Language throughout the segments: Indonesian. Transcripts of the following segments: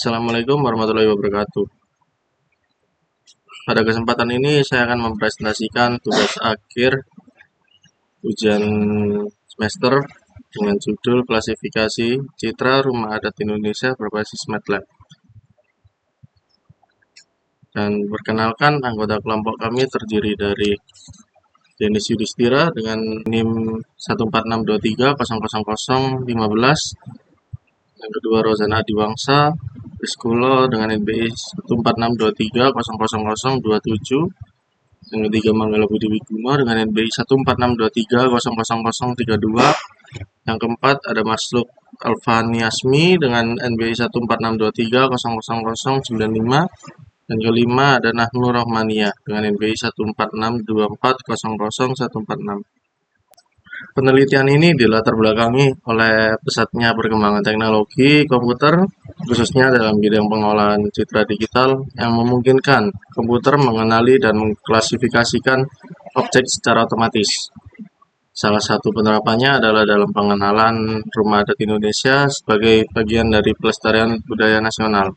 Assalamualaikum warahmatullahi wabarakatuh. Pada kesempatan ini saya akan mempresentasikan tugas akhir ujian semester dengan judul klasifikasi citra rumah adat Indonesia berbasis MATLAB. Dan perkenalkan, anggota kelompok kami terdiri dari Denis Yudhistira dengan NIM 14623000015. Yang kedua Rozana Adiwangsa Riskulo dengan NBI 14623000027. Yang ketiga Manggala Budi Wiguno dengan NBI 14623000032. Yang keempat ada Masluk Alfani Asmi dengan NBI 14623000095. Dan kelima ada Nahnu Rohmania dengan NBI 14624000146. Penelitian ini dilatar belakangi oleh pesatnya perkembangan teknologi komputer, khususnya dalam bidang pengolahan citra digital yang memungkinkan komputer mengenali dan mengklasifikasikan objek secara otomatis. Salah satu penerapannya adalah dalam pengenalan rumah adat Indonesia sebagai bagian dari pelestarian budaya nasional.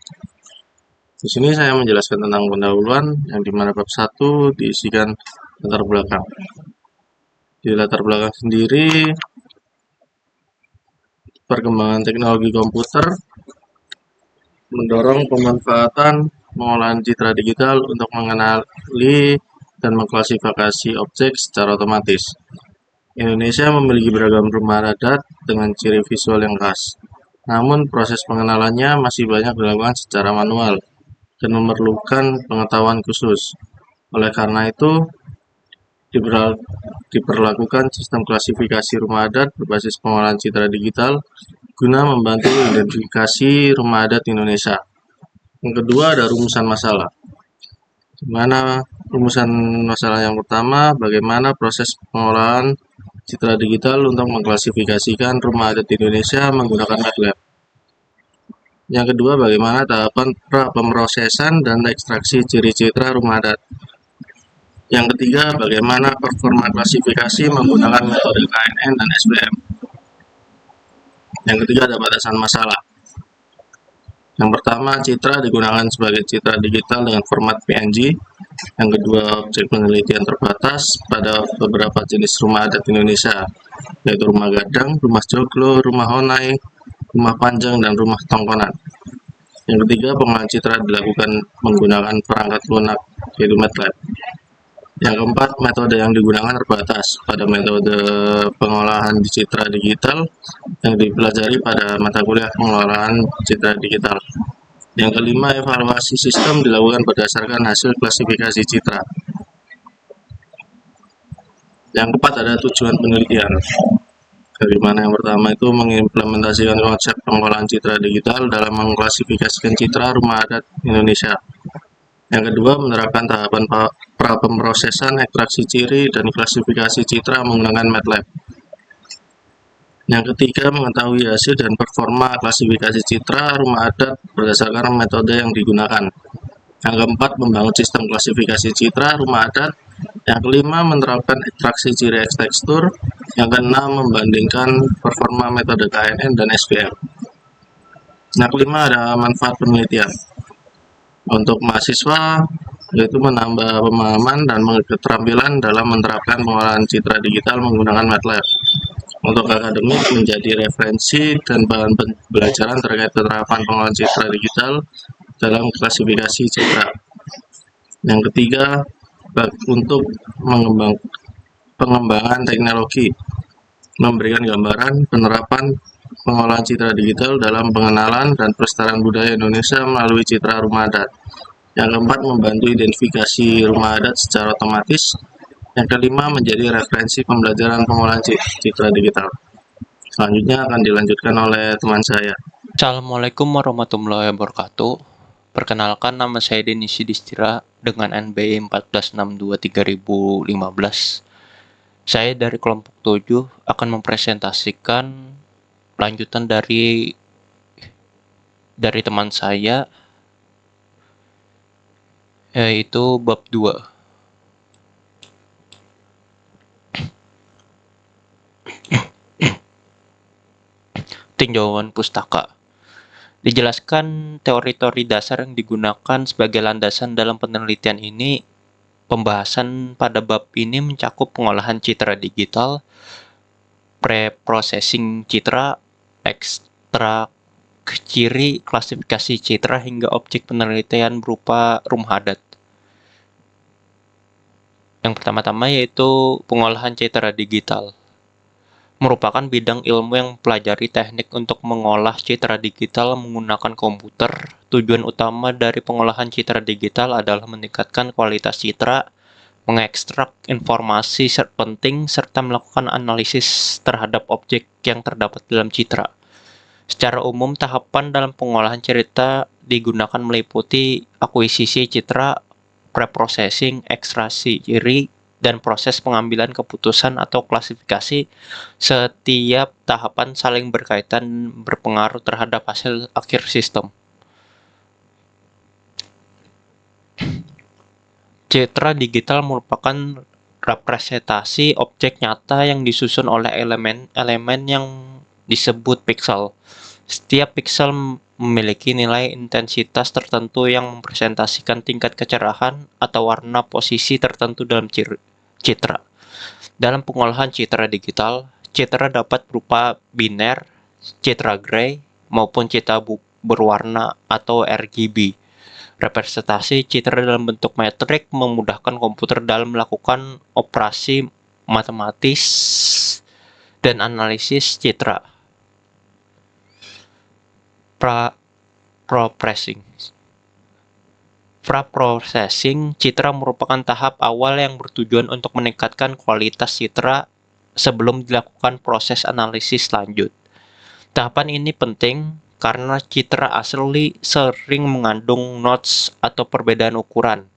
Di sini saya menjelaskan tentang pendahuluan yang dimana bab 1 diisikan latar belakang. Di latar belakang sendiri, perkembangan teknologi komputer mendorong pemanfaatan pengolahan citra digital untuk mengenali dan mengklasifikasi objek secara otomatis. Indonesia memiliki beragam rumah adat dengan ciri visual yang khas. Namun proses pengenalannya masih banyak dilakukan secara manual dan memerlukan pengetahuan khusus. Oleh karena itu, diperlakukan sistem klasifikasi rumah adat berbasis pengolahan citra digital guna membantu identifikasi rumah adat Indonesia. Yang kedua ada rumusan masalah. Di mana rumusan masalah yang pertama, bagaimana proses pengolahan citra digital untuk mengklasifikasikan rumah adat Indonesia menggunakan MATLAB. Yang kedua, bagaimana tahapan pemrosesan dan ekstraksi ciri citra rumah adat. Yang ketiga, bagaimana performa klasifikasi menggunakan metode KNN dan SPM. Yang ketiga ada batasan masalah. Yang pertama, citra digunakan sebagai citra digital dengan format PNG. Yang kedua, objek penelitian terbatas pada beberapa jenis rumah adat Indonesia, yaitu rumah gadang, rumah joglo, rumah honai, rumah panjang, dan rumah tongkonan. Yang ketiga, pengolahan citra dilakukan menggunakan perangkat lunak, yaitu MATLAB. Yang keempat, metode yang digunakan terbatas pada metode pengolahan citra digital yang dipelajari pada mata kuliah pengolahan citra digital. Yang kelima, evaluasi sistem dilakukan berdasarkan hasil klasifikasi citra. Yang keempat, ada tujuan penelitian. Dari mana yang pertama itu mengimplementasikan konsep pengolahan citra digital dalam mengklasifikasikan citra rumah adat Indonesia. Yang kedua, menerapkan tahapan pemrosesan, ekstraksi ciri, dan klasifikasi citra menggunakan MATLAB. Yang ketiga, mengetahui hasil dan performa klasifikasi citra rumah adat berdasarkan metode yang digunakan. Yang keempat, membangun sistem klasifikasi citra rumah adat. Yang kelima, menerapkan ekstraksi ciri X tekstur. Yang keenam, membandingkan performa metode KNN dan SPM. Yang kelima, ada manfaat penelitian. Untuk mahasiswa, yaitu menambah pemahaman dan keterampilan dalam menerapkan pengolahan citra digital menggunakan MATLAB. Untuk akademik, menjadi referensi dan bahan pembelajaran terkait penerapan pengolahan citra digital dalam klasifikasi citra. Yang ketiga, untuk pengembangan teknologi, memberikan gambaran penerapan pengolahan citra digital dalam pengenalan dan pelestarian budaya Indonesia melalui citra rumah adat. Yang keempat, membantu identifikasi rumah adat secara otomatis. Yang kelima, menjadi referensi pembelajaran pengolahan citra digital. Selanjutnya akan dilanjutkan oleh teman saya. Assalamualaikum warahmatullahi wabarakatuh. Perkenalkan, nama saya Denis Yudhistira dengan NBI 146230015. Saya dari kelompok 7 akan mempresentasikan lanjutan dari teman saya, yaitu bab 2. Tinjauan pustaka. Dijelaskan teori-teori dasar yang digunakan sebagai landasan dalam penelitian ini. Pembahasan pada bab ini mencakup pengolahan citra digital, pre-processing citra, ekstrak ciri, klasifikasi citra, hingga objek penelitian berupa rumah adat. Yang pertama-tama yaitu pengolahan citra digital. Merupakan bidang ilmu yang mempelajari teknik untuk mengolah citra digital menggunakan komputer. Tujuan utama dari pengolahan citra digital adalah meningkatkan kualitas citra, mengekstrak informasi penting, serta melakukan analisis terhadap objek yang terdapat dalam citra. Secara umum, tahapan dalam pengolahan cerita digunakan meliputi akuisisi citra, preprocessing, ekstraksi ciri, dan proses pengambilan keputusan atau klasifikasi. Setiap tahapan saling berkaitan berpengaruh terhadap hasil akhir sistem. Citra digital merupakan representasi objek nyata yang disusun oleh elemen-elemen yang disebut piksel. Setiap piksel memiliki nilai intensitas tertentu yang mempresentasikan tingkat kecerahan atau warna posisi tertentu dalam citra. Dalam pengolahan citra digital, citra dapat berupa biner, citra gray, maupun citra berwarna atau RGB. Representasi citra dalam bentuk metrik memudahkan komputer dalam melakukan operasi matematis dan analisis citra. Pra-processing citra merupakan tahap awal yang bertujuan untuk meningkatkan kualitas citra sebelum dilakukan proses analisis lanjut. Tahapan ini penting karena citra asli sering mengandung nodes atau perbedaan ukuran.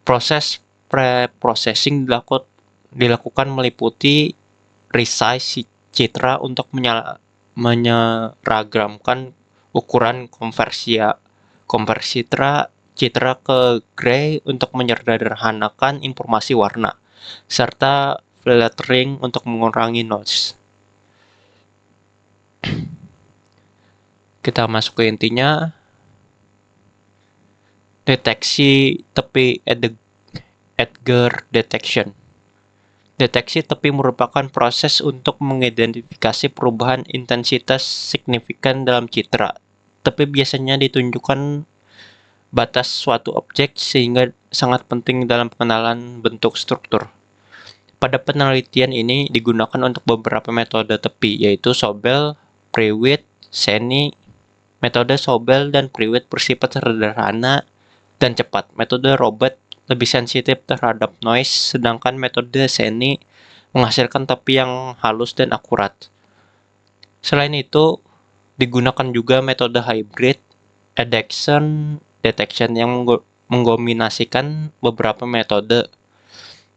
Proses pre-processing dilakukan meliputi resize citra untuk menyeragamkan ukuran konversi citra ke gray untuk menyederhanakan informasi warna, serta filtering untuk mengurangi noise. Kita masuk ke intinya. Deteksi tepi Edgar detection. Deteksi tepi merupakan proses untuk mengidentifikasi perubahan intensitas signifikan dalam citra. Tepi biasanya ditunjukkan batas suatu objek sehingga sangat penting dalam pengenalan bentuk struktur. Pada penelitian ini digunakan untuk beberapa metode tepi, yaitu Sobel, Prewitt, Seni. Metode Sobel dan Prewitt bersifat sederhana dan cepat. Metode Robert lebih sensitif terhadap noise, sedangkan metode Seni menghasilkan tepi yang halus dan akurat. Selain itu, digunakan juga metode hybrid detection yang mengkombinasikan beberapa metode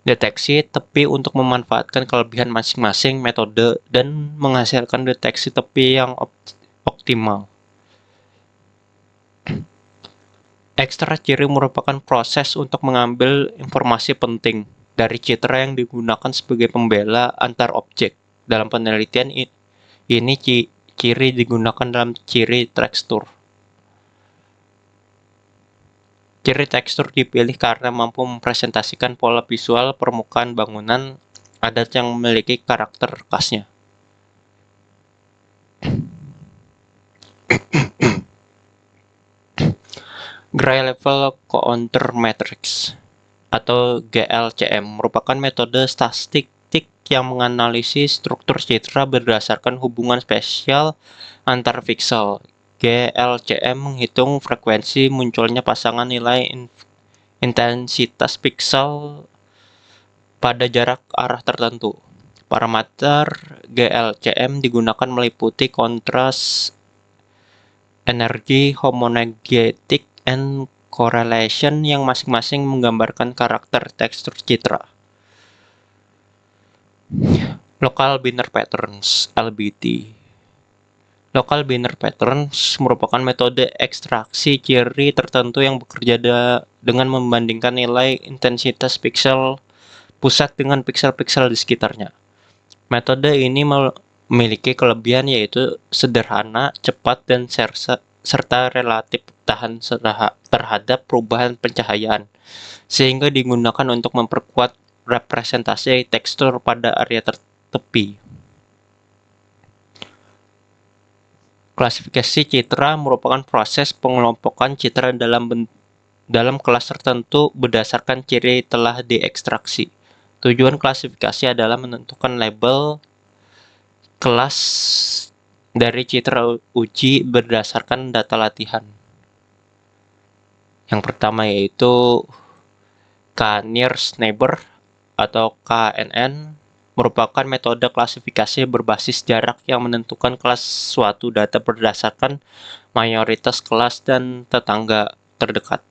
deteksi tepi untuk memanfaatkan kelebihan masing-masing metode dan menghasilkan deteksi tepi yang optimal. Ekstrak ciri merupakan proses untuk mengambil informasi penting dari citra yang digunakan sebagai pembela antar objek. Dalam penelitian ini ciri digunakan dalam ciri tekstur. Ciri tekstur dipilih karena mampu mempresentasikan pola visual permukaan bangunan adat yang memiliki karakter khasnya. Gray Level Counter Matrix atau GLCM merupakan metode statistik yang menganalisis struktur citra berdasarkan hubungan spesial antar pixel. GLCM menghitung frekuensi munculnya pasangan nilai intensitas pixel pada jarak arah tertentu. Parameter GLCM digunakan meliputi kontras, energi, homogeneity, and correlation yang masing-masing menggambarkan karakter tekstur citra. Local Binary Patterns (LBT). Local Binary Patterns merupakan metode ekstraksi ciri tertentu yang bekerja dengan membandingkan nilai intensitas piksel pusat dengan piksel-piksel di sekitarnya. Metode ini memiliki kelebihan yaitu sederhana, cepat, dan serta relatif tahan terhadap perubahan pencahayaan, sehingga digunakan untuk memperkuat representasi tekstur pada area tepi. Klasifikasi citra merupakan proses pengelompokan citra dalam kelas tertentu berdasarkan ciri telah diekstraksi. Tujuan klasifikasi adalah menentukan label kelas dari citra uji berdasarkan data latihan. Yang pertama yaitu K-nearest neighbor atau KNN merupakan metode klasifikasi berbasis jarak yang menentukan kelas suatu data berdasarkan mayoritas kelas dan tetangga terdekat.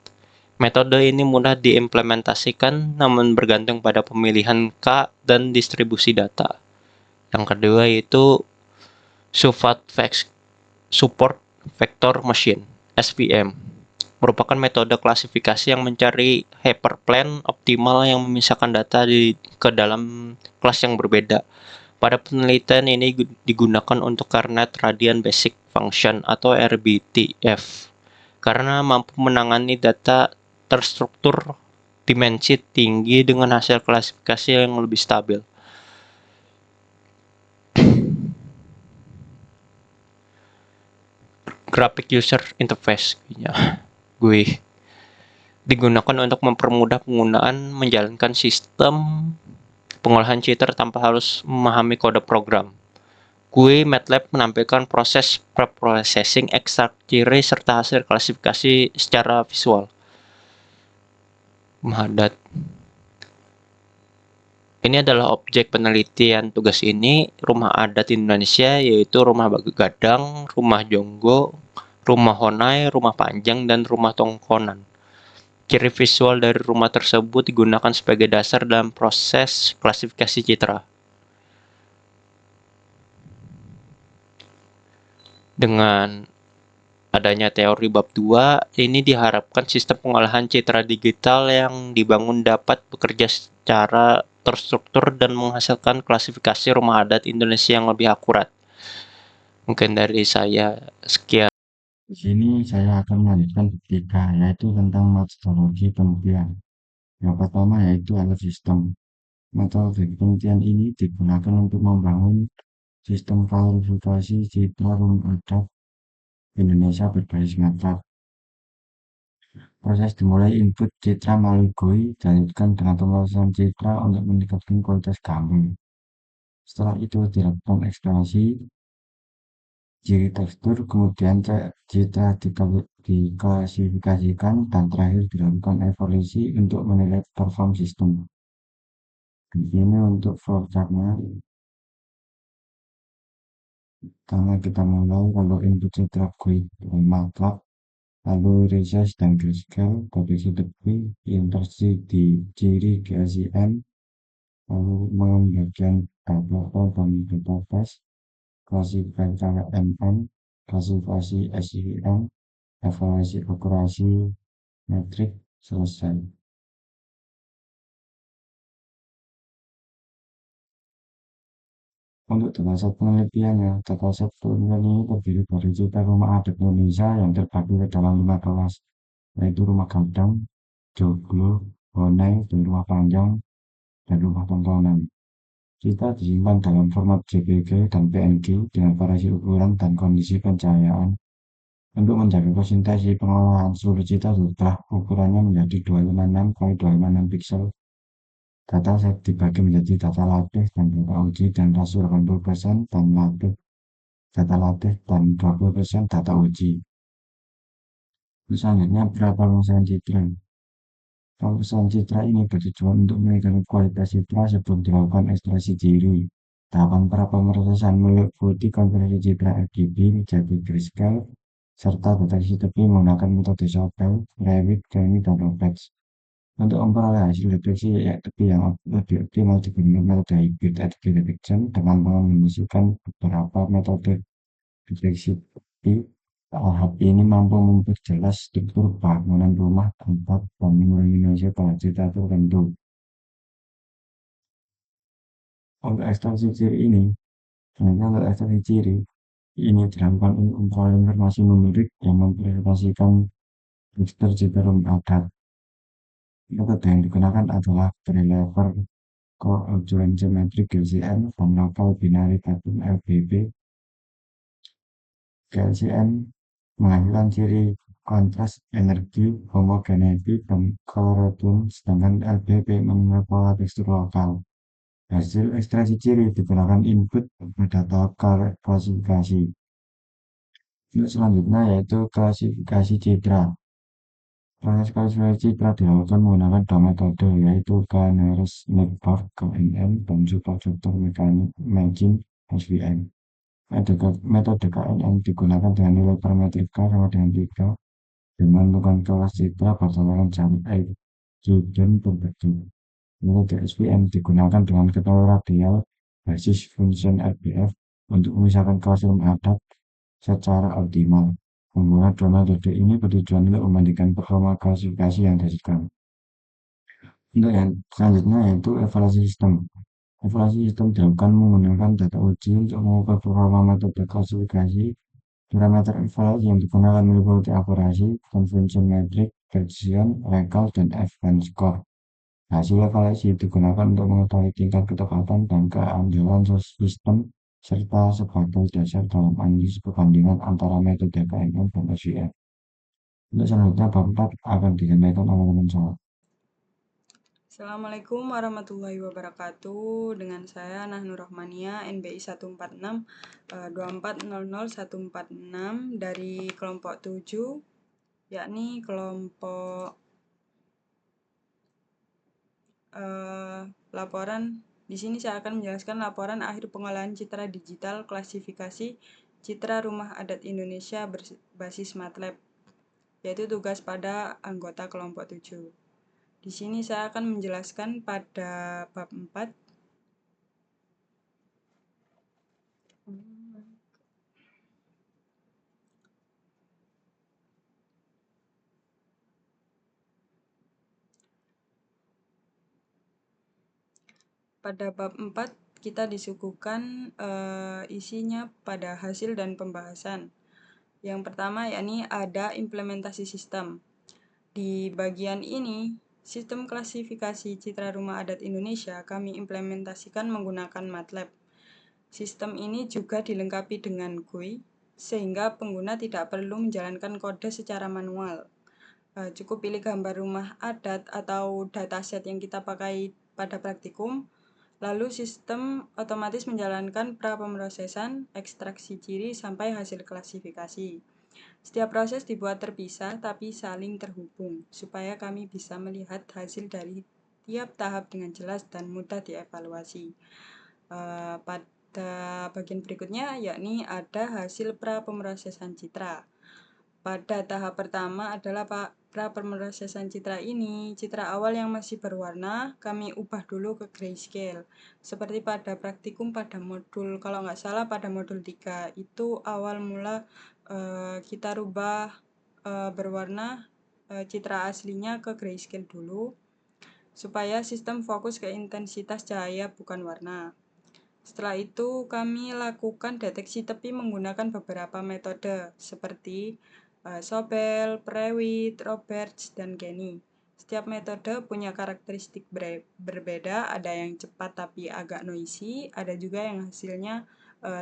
Metode ini mudah diimplementasikan namun bergantung pada pemilihan K dan distribusi data. Yang kedua yaitu Support Vector Machine (SVM) merupakan metode klasifikasi yang mencari hyperplane optimal yang memisahkan data ke dalam kelas yang berbeda. Pada penelitian ini digunakan untuk Karnath Radian Basic Function atau RBTF karena mampu menangani data terstruktur dimensi tinggi dengan hasil klasifikasi yang lebih stabil. Graphic User Interface GUI digunakan untuk mempermudah penggunaan menjalankan sistem pengolahan citra tanpa harus memahami kode program. GUI MATLAB menampilkan proses preprocessing, ekstrak ciri, serta hasil klasifikasi secara visual. Mahadat. Ini adalah objek penelitian tugas ini, rumah adat Indonesia, yaitu rumah Gadang, rumah Jonggo, rumah Honai, rumah Panjang, dan rumah Tongkonan. Ciri visual dari rumah tersebut digunakan sebagai dasar dalam proses klasifikasi citra. Dengan adanya teori bab 2, ini diharapkan sistem pengolahan citra digital yang dibangun dapat bekerja secara terstruktur dan menghasilkan klasifikasi rumah adat Indonesia yang lebih akurat. Mungkin dari saya sekian. Di sini saya akan melanjutkan bab 3, yaitu tentang metodologi penelitian. Yang pertama yaitu alat sistem. Metode penelitian ini digunakan untuk membangun sistem klasifikasi citra rumah adat Indonesia berbasis MATLAB. Proses dimulai input citra melalui GUI, dilanjutkan dengan pemrosesan citra untuk meningkatkan kualitas gambar. Setelah itu dilakukan ekspresi ciri tekstur, kemudian citra diklasifikasikan, dan terakhir dilakukan evaluasi untuk menilai perform sistem. Ini untuk flowchart-nya. Karena kita mulai kalau input citra GUI MATLAB, lalu resize dan grayscale, kondisi GUI, inversi di ciri di SIM, lalu membagian data dan data test, klasifikasi KMM, klasifikasi SIM, evaluasi akurasi metrik, selesai. Untuk dataset penelitiannya, dataset penelitian ini terdiri dari citra rumah adat Indonesia yang terbagi ke dalam 5 kelas, yaitu rumah Gadang, Joglo, Honai, dan rumah Panjang, dan rumah Tongkonan. Citra disimpan dalam format JPG dan PNG dengan variasi ukuran dan kondisi pencahayaan. Untuk menjaga konsistensi pengolahan, seluruh citra sudah ukurannya menjadi 256 x 256 piksel. Data set dibagi menjadi data latih dan data uji dan rasio 80% dan data latih dan 20% data uji. Selanjutnya berapa pemrosesan citra. Pemrosesan citra ini bertujuan untuk meningkatkan kualitas citra sebelum dilakukan ekstraksi ciri. Tahapan pemrosesan meliputi konversi citra RGB menjadi grayscale serta deteksi tepi menggunakan metode Shotwell, Revit, Granny, dan Ropex. Untuk memperoleh hasil deteksi tepi yang lebih optimal digunakan metode hybrid edge detection dengan mengombinasikan beberapa metode deteksi tepi. Tahap ini mampu memperjelas struktur bangunan rumah, tempat, dan mengurangi pada citra tertentu. Untuk ekstraksi ciri ini, untuk ekstraksi ciri, Ini dilakukan untuk informasi numerik yang mempresentasikan register citra rumah adat. Metode yang digunakan adalah Grey-Level Coordinate Geometry (GCN) dan Local Binary Pattern (LBP). GCN menghasilkan ciri kontras, energi, homogeneity, dan coloration, sedangkan LBP mengenai pola tekstur lokal. Hasil ekstraksi ciri digunakan input pada tahap klasifikasi. Untuk selanjutnya yaitu klasifikasi citra. Proses klasifikasi citra dilakukan menggunakan dua metode, yaitu K-nearest network (KNN) dan Supervector Matching (SVM). Metode KNN digunakan dengan nilai parametrik K sama dengan 3 dan menentukan kelas citra berdasarkan jarak Q dan pembentuk. Metode SVM digunakan dengan ketemu radial basis function RBF untuk memisahkan kelas rumah adat secara optimal. Menggunakan dua metode ini bertujuan untuk membandingkan performa klasifikasi yang dihasilkan. Untuk yang selanjutnya yaitu evaluasi sistem. Evaluasi sistem dilakukan menggunakan data uji untuk mengukur performa metode klasifikasi. Parameter evaluasi yang digunakan meliputi akurasi, convention metric, precision, recall, dan F-band score. Hasil evaluasi digunakan untuk mengetahui tingkat ketepatan dan keandalan sistem serta sebagai dasar dalam analisis perbandingan antara metode KNN dan SVM. Untuk selanjutnya bab 4 akan disampaikan oleh teman saya. Assalamualaikum warahmatullahi wabarakatuh. Dengan saya Nahnur Rahmania, NBI 146 2400146 dari kelompok 7, yakni kelompok laporan. Di sini saya akan menjelaskan laporan akhir pengolahan citra digital klasifikasi citra rumah adat Indonesia berbasis MATLAB, yaitu tugas pada anggota kelompok 7. Di sini saya akan menjelaskan pada bab 4. Pada bab 4 kita disuguhkan isinya pada hasil dan pembahasan. Yang pertama yakni ada implementasi sistem. Di bagian ini, sistem klasifikasi citra rumah adat Indonesia kami implementasikan menggunakan MATLAB. Sistem ini juga dilengkapi dengan GUI, sehingga pengguna tidak perlu menjalankan kode secara manual. Cukup pilih gambar rumah adat atau dataset yang kita pakai pada praktikum, lalu sistem otomatis menjalankan pra-pemrosesan, ekstraksi ciri, sampai hasil klasifikasi. Setiap proses dibuat terpisah tapi saling terhubung, supaya kami bisa melihat hasil dari tiap tahap dengan jelas dan mudah dievaluasi. Pada bagian berikutnya, yakni ada hasil pra-pemrosesan citra. Pada tahap pertama adalah pra-pemrosesan citra ini. Citra awal yang masih berwarna, kami ubah dulu ke grayscale. Seperti pada praktikum pada modul, kalau nggak salah pada modul 3, itu awal mula kita rubah berwarna citra aslinya ke grayscale dulu, supaya sistem fokus ke intensitas cahaya bukan warna. Setelah itu, kami lakukan deteksi tepi menggunakan beberapa metode, seperti Sobel, Prewitt, Roberts, dan Kenny. Setiap metode punya karakteristik berbeda, ada yang cepat tapi agak noisy, ada juga yang hasilnya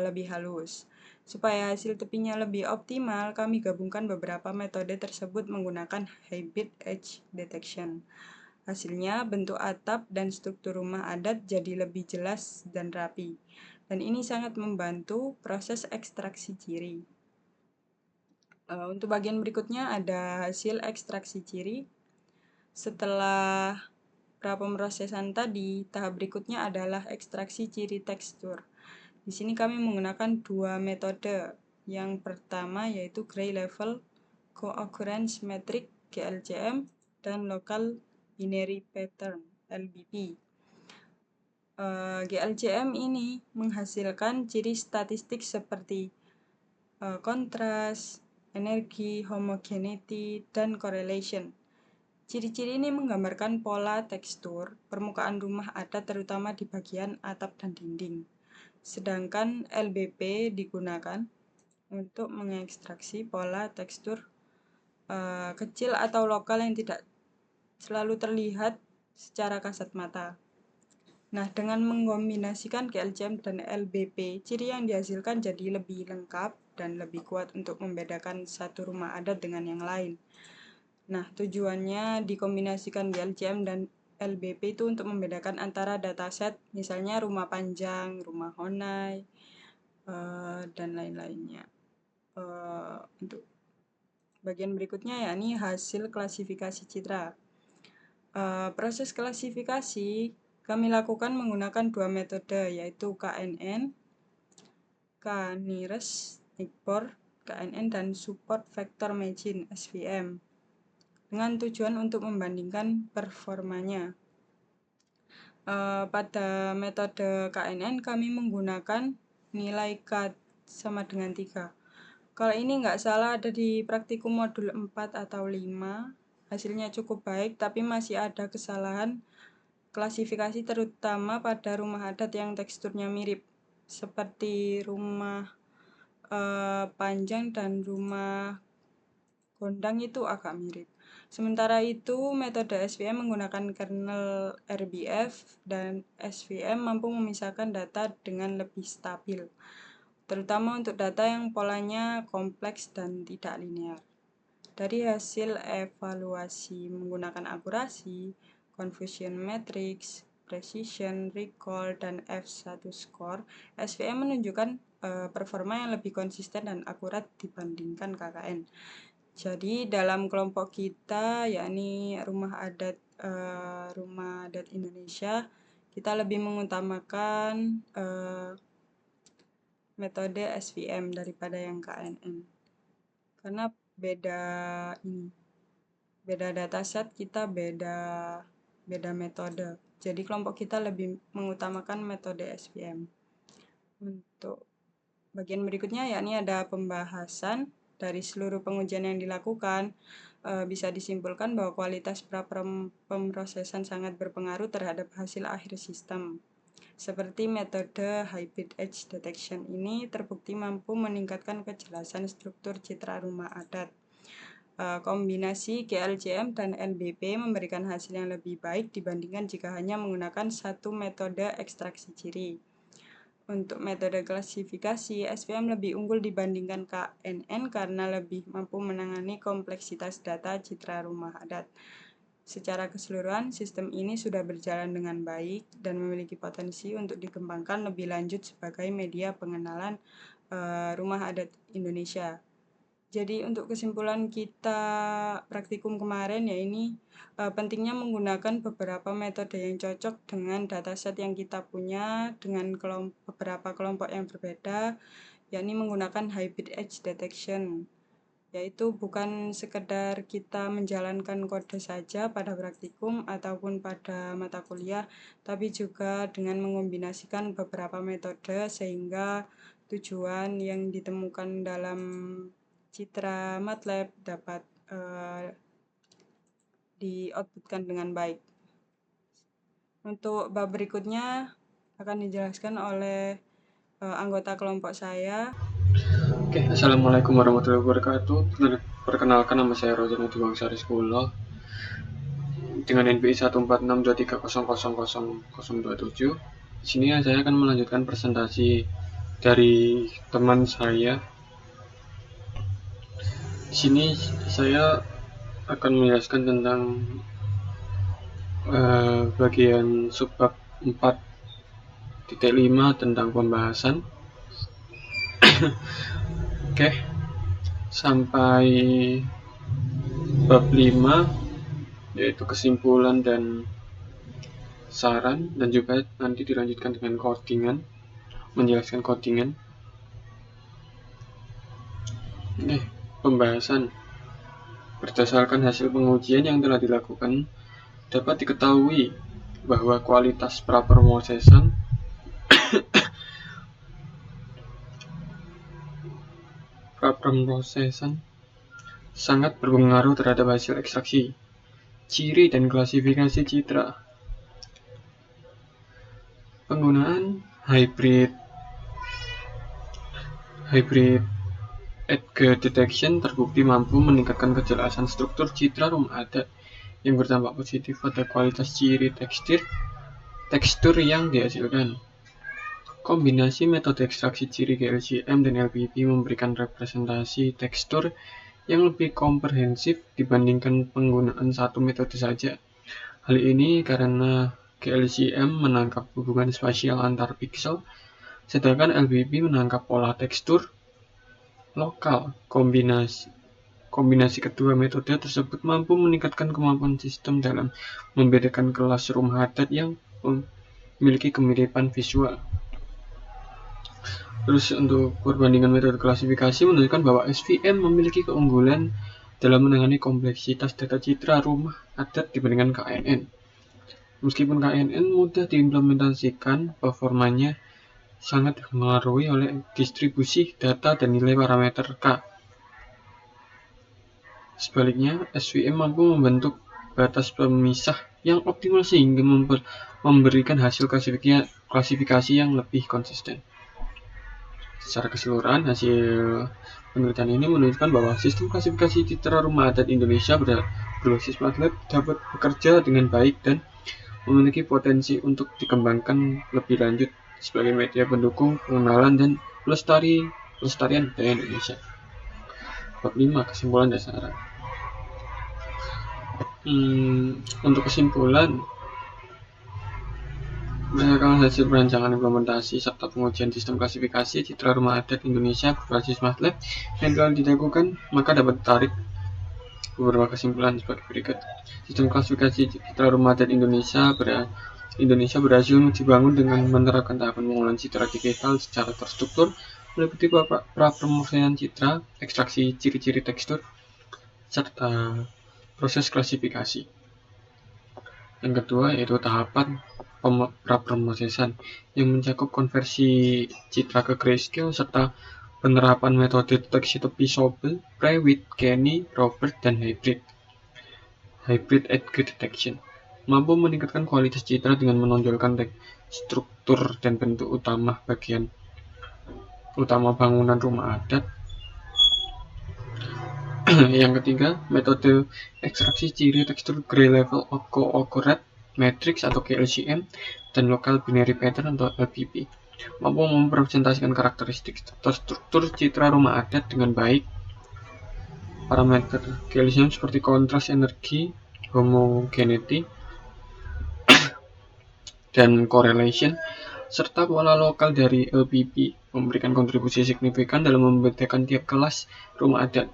lebih halus. Supaya hasil tepinya lebih optimal, kami gabungkan beberapa metode tersebut menggunakan hybrid edge detection. Hasilnya, bentuk atap dan struktur rumah adat jadi lebih jelas dan rapi. Dan ini sangat membantu proses ekstraksi ciri. Untuk bagian berikutnya ada hasil ekstraksi ciri. Setelah pra-pemrosesan tadi, tahap berikutnya adalah ekstraksi ciri tekstur. Di sini kami menggunakan dua metode. Yang pertama yaitu Grey-Level Co-occurrence Metric (GLCM) dan Local Binary Pattern (LBP). GLCM ini menghasilkan ciri statistik seperti kontras, energi, homogeneity, dan correlation. Ciri-ciri ini menggambarkan pola tekstur permukaan rumah adat terutama di bagian atap dan dinding. Sedangkan LBP digunakan untuk mengekstraksi pola tekstur kecil atau lokal yang tidak selalu terlihat secara kasat mata. Nah, dengan mengkombinasikan GLCM dan LBP, ciri yang dihasilkan jadi lebih lengkap dan lebih kuat untuk membedakan satu rumah adat dengan yang lain. Nah, tujuannya dikombinasikan GLCM dan LBP itu untuk membedakan antara dataset, misalnya rumah panjang, rumah Honai, dan lain-lainnya. Untuk bagian berikutnya yakni hasil klasifikasi citra. Proses klasifikasi kami lakukan menggunakan dua metode, yaitu KNN, K-nearest neighbor, KNN, dan support vector matching, SVM, dengan tujuan untuk membandingkan performanya. Pada metode KNN kami menggunakan nilai K sama dengan 3. Kalau ini nggak salah ada di praktikum modul 4 atau 5, hasilnya cukup baik, tapi masih ada kesalahan klasifikasi terutama pada rumah adat yang teksturnya mirip, seperti rumah panjang dan rumah gondang itu agak mirip. Sementara itu, metode SVM menggunakan kernel RBF dan SVM mampu memisahkan data dengan lebih stabil, terutama untuk data yang polanya kompleks dan tidak linear. Dari hasil evaluasi menggunakan akurasi, confusion matrix, precision, recall, dan F1 score, SVM menunjukkan performa yang lebih konsisten dan akurat dibandingkan KKN. Jadi dalam kelompok kita, yakni rumah adat Indonesia, kita lebih mengutamakan metode SVM daripada yang KNN. Karena beda dataset kita, beda metode. Jadi kelompok kita lebih mengutamakan metode SVM. Untuk bagian berikutnya yakni ada pembahasan. Dari seluruh pengujian yang dilakukan, bisa disimpulkan bahwa kualitas pemrosesan sangat berpengaruh terhadap hasil akhir sistem. Seperti metode hybrid edge detection ini terbukti mampu meningkatkan kejelasan struktur citra rumah adat. Kombinasi GLCM dan LBP memberikan hasil yang lebih baik dibandingkan jika hanya menggunakan satu metode ekstraksi ciri. Untuk metode klasifikasi, SVM lebih unggul dibandingkan KNN karena lebih mampu menangani kompleksitas data citra rumah adat. Secara keseluruhan, sistem ini sudah berjalan dengan baik dan memiliki potensi untuk dikembangkan lebih lanjut sebagai media pengenalan rumah adat Indonesia. Jadi untuk kesimpulan kita praktikum kemarin ya ini pentingnya menggunakan beberapa metode yang cocok dengan dataset yang kita punya dengan beberapa kelompok yang berbeda, yakni menggunakan hybrid edge detection, yaitu bukan sekedar kita menjalankan kode saja pada praktikum ataupun pada mata kuliah, tapi juga dengan mengombinasikan beberapa metode sehingga tujuan yang ditemukan dalam citra MATLAB dapat di-outputkan dengan baik. Untuk bab berikutnya akan dijelaskan oleh anggota kelompok saya. Oke, Assalamualaikum warahmatullahi wabarakatuh. Perkenalkan, nama saya Roger Diwangsari Sekulo dengan NPI 14623000027. Di sini saya akan melanjutkan presentasi dari teman saya. Di sini saya akan menjelaskan tentang bagian subbab 4.5 tentang pembahasan. Oke, sampai bab 5 yaitu kesimpulan dan saran, dan juga nanti dilanjutkan dengan codingan, menjelaskan codingan. Pembahasan. Berdasarkan hasil pengujian yang telah dilakukan, dapat diketahui bahwa kualitas praproses sangat berpengaruh terhadap hasil ekstraksi, ciri, dan klasifikasi citra. Penggunaan hybrid Edge Detection terbukti mampu meningkatkan kejelasan struktur citra rumah adat yang berdampak positif pada kualitas ciri tekstur yang dihasilkan. Kombinasi metode ekstraksi ciri GLCM dan LPP memberikan representasi tekstur yang lebih komprehensif dibandingkan penggunaan satu metode saja. Hal ini karena GLCM menangkap hubungan spasial antar piksel, sedangkan LPP menangkap pola tekstur lokal. Kombinasi kedua metode tersebut mampu meningkatkan kemampuan sistem dalam membedakan kelas rumah adat yang memiliki kemiripan visual. Terus untuk perbandingan metode klasifikasi menunjukkan bahwa SVM memiliki keunggulan dalam menangani kompleksitas data citra rumah adat dibandingkan KNN. Meskipun KNN mudah diimplementasikan, performanya sangat dipengaruhi oleh distribusi data dan nilai parameter K. Sebaliknya, SVM mampu membentuk batas pemisah yang optimal sehingga memberikan hasil klasifikasi yang lebih konsisten. Secara keseluruhan, hasil penelitian ini menunjukkan bahwa sistem klasifikasi citra rumah adat Indonesia berbasis MATLAB dapat bekerja dengan baik dan memiliki potensi untuk dikembangkan lebih lanjut sebagai media pendukung pengenalan dan pelestarian budaya Indonesia. Bab 5. Kesimpulan dasar. Untuk kesimpulan, berdasarkan hasil perancangan implementasi serta pengujian sistem klasifikasi citra rumah adat Indonesia berbasis MATLAB yang telah dilakukan, maka dapat ditarik beberapa kesimpulan sebagai berikut. Sistem klasifikasi citra rumah adat Indonesia berhasil dibangun dengan menerapkan tahapan pengolahan citra digital secara terstruktur, meliputi pra-pemrosesan citra, ekstraksi ciri-ciri tekstur, serta proses klasifikasi. Yang kedua yaitu tahapan pra-pemrosesan yang mencakup konversi citra ke grayscale serta penerapan metode deteksi tepi Sobel, Prewitt, Kenny, Robert, dan Hybrid Edge Detection mampu meningkatkan kualitas citra dengan menonjolkan struktur dan bentuk bagian utama bangunan rumah adat. Yang ketiga, metode ekstraksi ciri tekstur Gray Level Coordinate Matrix atau GLCM dan Local Binary Pattern atau LBP mampu merepresentasikan karakteristik terstruktur citra rumah adat dengan baik. Parameter GLCM seperti kontras energi, homogeneity, dan correlation, serta pola lokal dari LBP memberikan kontribusi signifikan dalam membedakan tiap kelas rumah adat.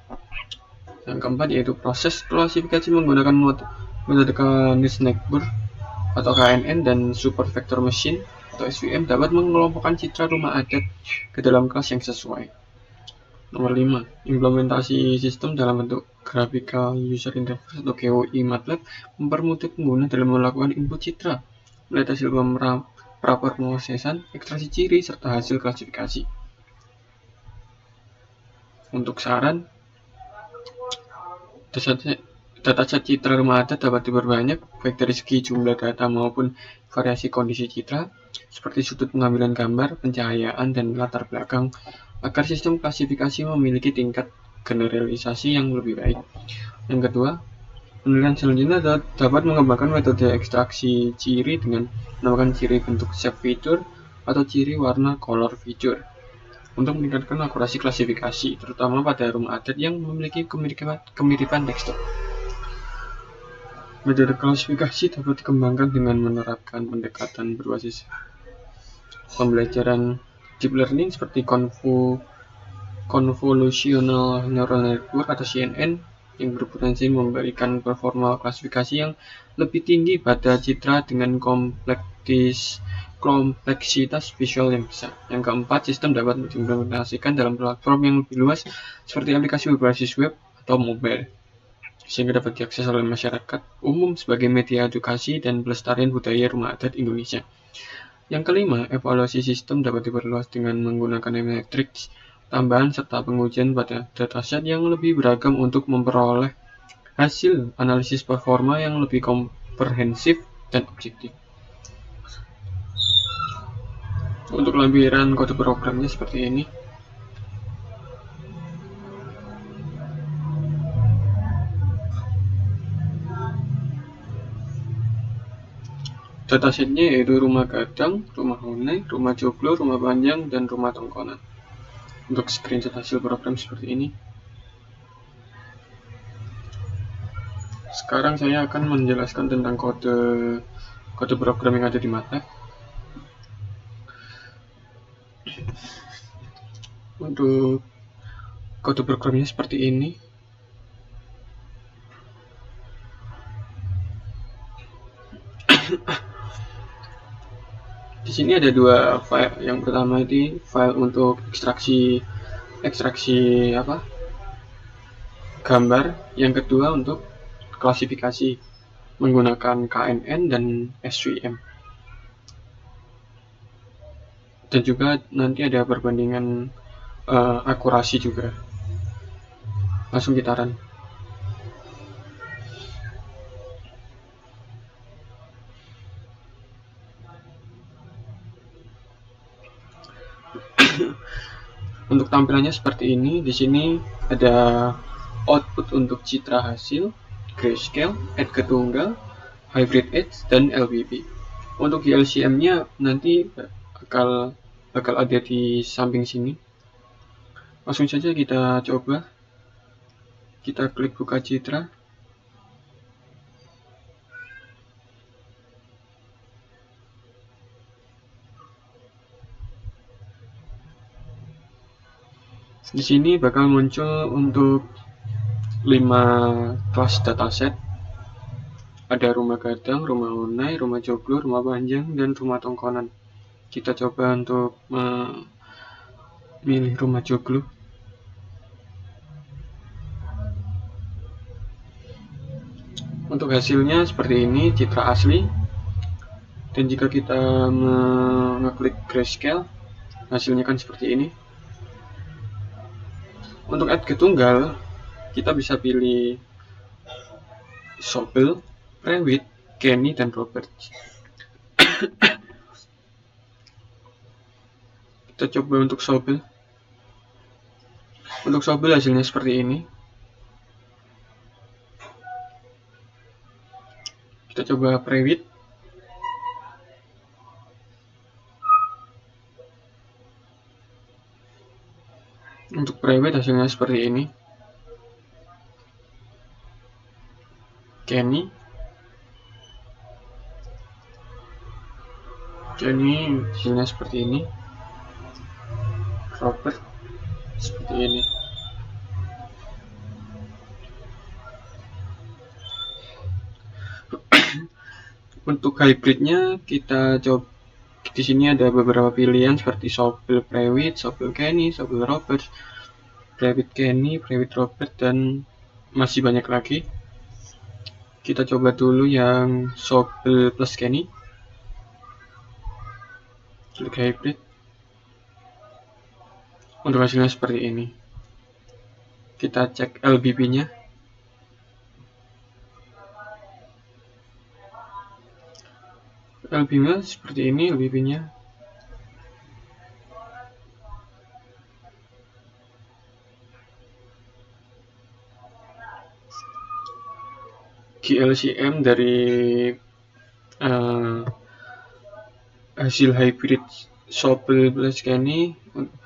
Yang keempat yaitu proses klasifikasi menggunakan metode Knight-Sneijder atau KNN dan Super Vector Machine atau SVM dapat mengelompokkan citra rumah adat ke dalam kelas yang sesuai. Nomor 5. Implementasi sistem dalam bentuk Graphical User Interface atau GUI MATLAB mempermudah pengguna dalam melakukan input citra, melihat hasil pra-pemrosesan, ekstraksi ciri, serta hasil klasifikasi. Untuk saran, dataset citra rumah adat dapat diperbanyak baik dari segi jumlah data maupun variasi kondisi citra seperti sudut pengambilan gambar, pencahayaan, dan latar belakang agar sistem klasifikasi memiliki tingkat generalisasi yang lebih baik. Yang kedua, penelitian selanjutnya dapat mengembangkan metode ekstraksi ciri dengan menambahkan ciri bentuk shape feature atau ciri warna color feature untuk meningkatkan akurasi klasifikasi, terutama pada rumah adat yang memiliki kemiripan tekstur. Metode klasifikasi dapat dikembangkan dengan menerapkan pendekatan berbasis pembelajaran deep learning seperti Convolutional Neural Network atau CNN yang berpotensi memberikan performa klasifikasi yang lebih tinggi pada citra dengan kompleksitas visual yang besar. Yang keempat, sistem dapat diimplementasikan dalam platform yang lebih luas seperti aplikasi berbasis web atau mobile, sehingga dapat diakses oleh masyarakat umum sebagai media edukasi dan pelestarian budaya rumah adat Indonesia. Yang kelima, evaluasi sistem dapat diperluas dengan menggunakan matriks tambahan serta pengujian pada dataset yang lebih beragam untuk memperoleh hasil analisis performa yang lebih komprehensif dan objektif. Untuk lampiran kode programnya seperti ini. Datasetnya yaitu rumah gadang, rumah honai, rumah joglo, rumah panjang, dan rumah tongkonan. Untuk screenshot hasil program seperti ini. Sekarang saya akan menjelaskan tentang kode program yang ada di MATLAB. Untuk kode programnya seperti ini. Di sini ada dua file. Yang pertama itu file untuk ekstraksi gambar. Yang kedua untuk klasifikasi menggunakan KNN dan SVM. Dan juga nanti ada perbandingan akurasi juga. Langsung kita run. Untuk tampilannya seperti ini. Di sini ada output untuk citra hasil, grayscale, add ke tunggal, hybrid edge, dan LBB. Untuk di LCM-nya nanti bakal ada di samping sini. Langsung saja kita coba. Kita klik buka citra. Di sini bakal muncul untuk 5 kelas dataset. Ada rumah gadang, rumah honai, rumah joglo, rumah panjang, dan rumah tongkonan. Kita coba untuk memilih rumah joglo. Untuk hasilnya seperti ini, citra asli. Dan jika kita mengeklik grayscale, hasilnya kan seperti ini. Untuk add ke tunggal, kita bisa pilih Sobel, Prewitt, Kenny, dan Robert. Kita coba untuk Sobel. Untuk Sobel hasilnya seperti ini. Kita coba Prewitt. Untuk Prewitt hasilnya seperti ini. Kenny hasilnya seperti ini. Robert seperti ini. Untuk hybridnya kita coba. Di sini ada beberapa pilihan seperti Sobel Prewitt, Sobel Kenny, Sobel Robert, Prewitt Kenny, Prewitt Robert, dan masih banyak lagi. Kita coba dulu yang Sobel plus Kenny. Klik hybrid. Untuk hasilnya seperti ini. Kita cek LBB-nya. LBB-nya seperti ini, LBB-nya. GLCM dari hasil hybrid Sobel plus Kenny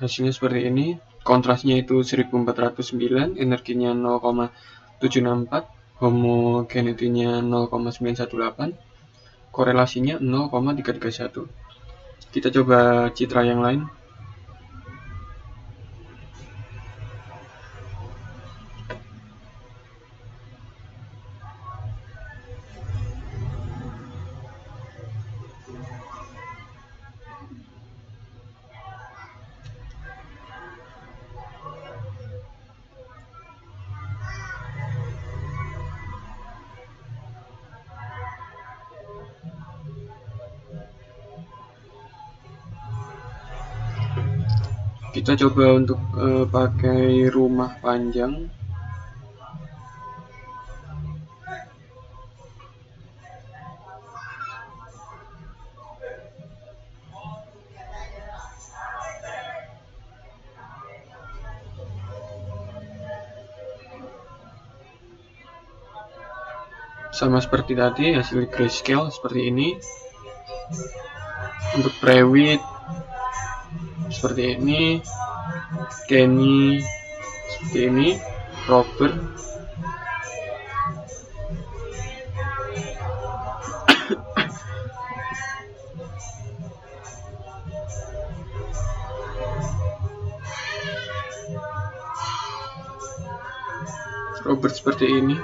hasilnya seperti ini. Kontrasnya itu 1409, energinya 0,764, homogeneity-nya 0,918, korelasinya 0,331. Kita coba citra yang lain. Kita coba untuk pakai rumah panjang. Sama seperti tadi, hasil grayscale seperti ini. Untuk Prewitt seperti ini, Kenny seperti ini, Robert seperti ini.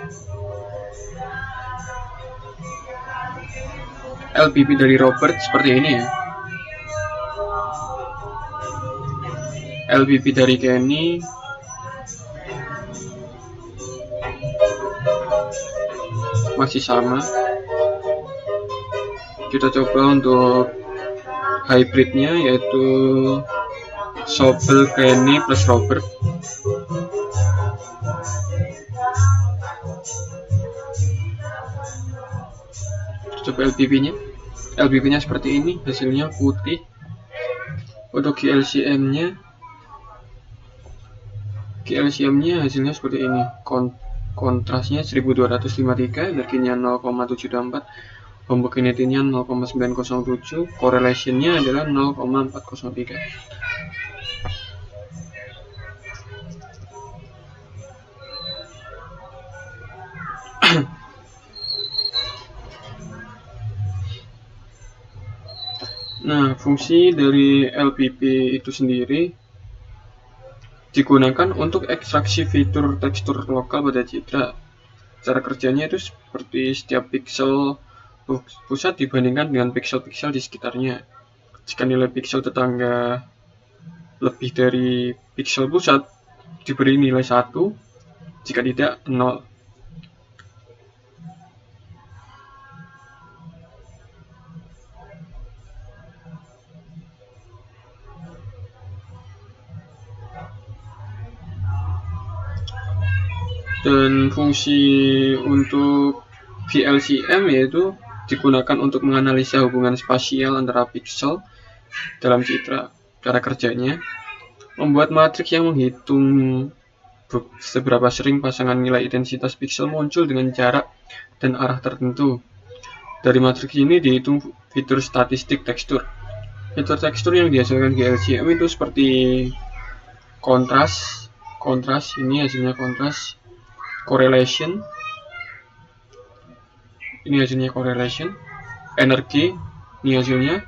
LPP dari Robert seperti ini ya. LPP dari Kenny masih sama. Kita coba untuk hybridnya, yaitu Sobel Kenny plus Robert. Coba LPP-nya. LPP-nya seperti ini, hasilnya putih. Untuk GLCM-nya hasilnya seperti ini. Kontrasnya 1253, energinya 0,724, homogeneity-nya 0,907, correlation-nya adalah 0,403. Nah, fungsi dari LPP itu sendiri digunakan untuk ekstraksi fitur tekstur lokal pada citra. Cara kerjanya itu seperti setiap pixel pusat dibandingkan dengan pixel-pixel di sekitarnya. Jika nilai pixel tetangga lebih dari pixel pusat, diberi nilai 1, jika tidak 0. Dan fungsi untuk VLCM yaitu digunakan untuk menganalisa hubungan spasial antara pixel dalam citra. Cara kerjanya membuat matriks yang menghitung seberapa sering pasangan nilai intensitas pixel muncul dengan jarak dan arah tertentu. Dari matriks ini dihitung fitur statistik tekstur. Fitur tekstur yang dihasilkan GLCM itu seperti kontras, ini hasilnya kontras, correlation, ini hasilnya correlation, energi, ini hasilnya,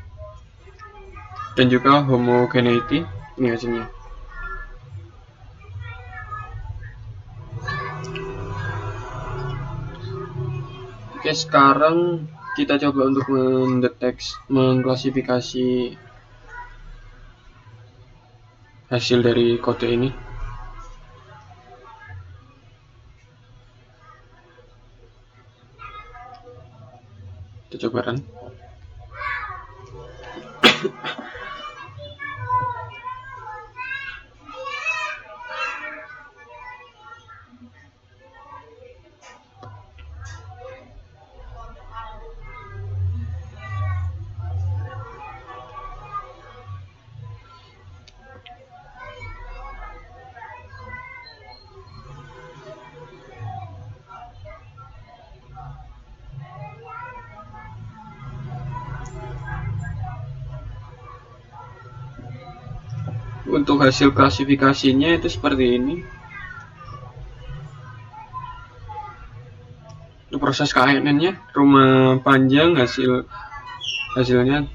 dan juga homogeneity, ini hasilnya. Oke, sekarang kita coba untuk mengklasifikasi hasil dari kode ini. Kita coba run. Untuk hasil klasifikasinya itu seperti ini. Untuk proses KNN-nya, rumah panjang hasilnya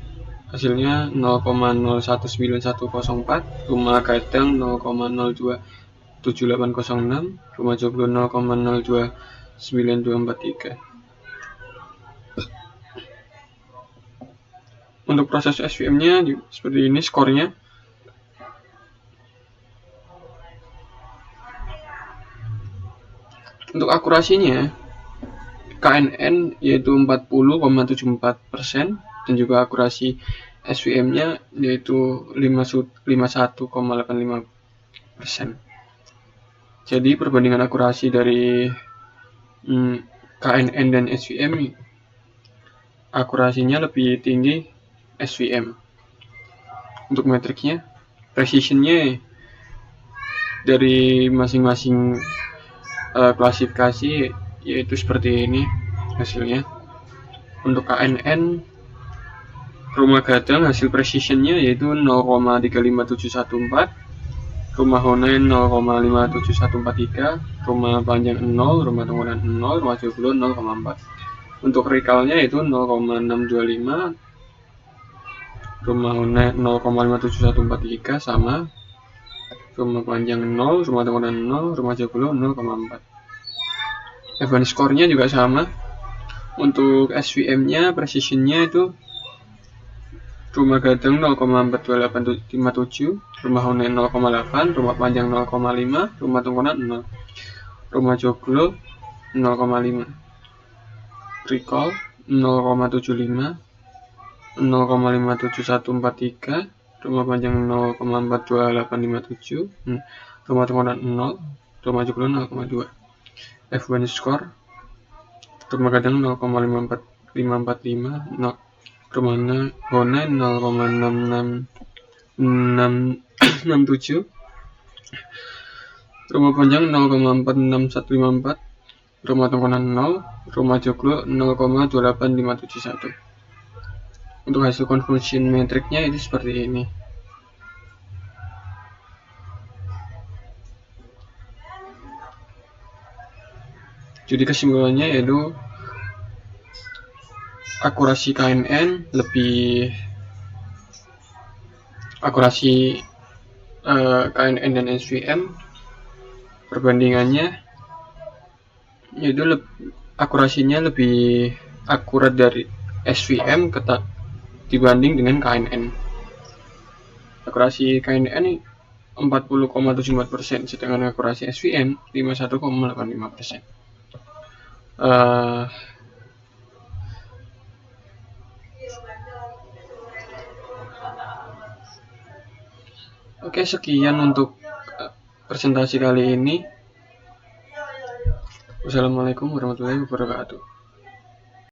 0,019104, rumah kadang 0,027806, rumah joglo 0,029243. Untuk proses SVM-nya seperti ini skornya. Untuk akurasinya, KNN yaitu 40,74% dan juga akurasi SVM-nya yaitu 51,85%. Jadi perbandingan akurasi dari KNN dan SVM, akurasinya lebih tinggi SVM. Untuk metriknya, precision-nya dari masing-masing klasifikasi yaitu seperti ini hasilnya. Untuk KNN Rumah Gadang hasil precisionnya yaitu 0,35714, rumah Honai 0,57143, rumah panjang 0, rumah tengkorak 0, rumah joglo 0,4. Untuk recalnya yaitu 0,625, rumah Honai 0,57143 sama, rumah panjang 0, rumah tengkorak 0, rumah joglo 0,4. Event score-nya juga sama. Untuk SVM-nya, precision-nya itu rumah Gadang 0,42857, rumah Honai 0,8, rumah panjang 0,5, rumah tengkorak 0, rumah joglo 0,5. Recall 0,75, 0,57143, rumah panjang 0,42857, rumah tengkorak 0, rumah joglo 0,2. F1 score rumah Gadang 0,545, rumah Honai 0,66667, rumah panjang 0,46154, rumah tengkorak 0, rumah joglo 0,28571. Untuk hasil confusion metriknya itu seperti ini. Jadi kesimpulannya yaitu akurasi KNN lebih KNN dan SVM perbandingannya yaitu akurasinya lebih akurat dari SVM dibanding dengan KNN. Akurasi KNN 40,74%, sedangkan akurasi SVM 51,85%. Oke, sekian untuk presentasi kali ini. Wassalamualaikum warahmatullahi wabarakatuh.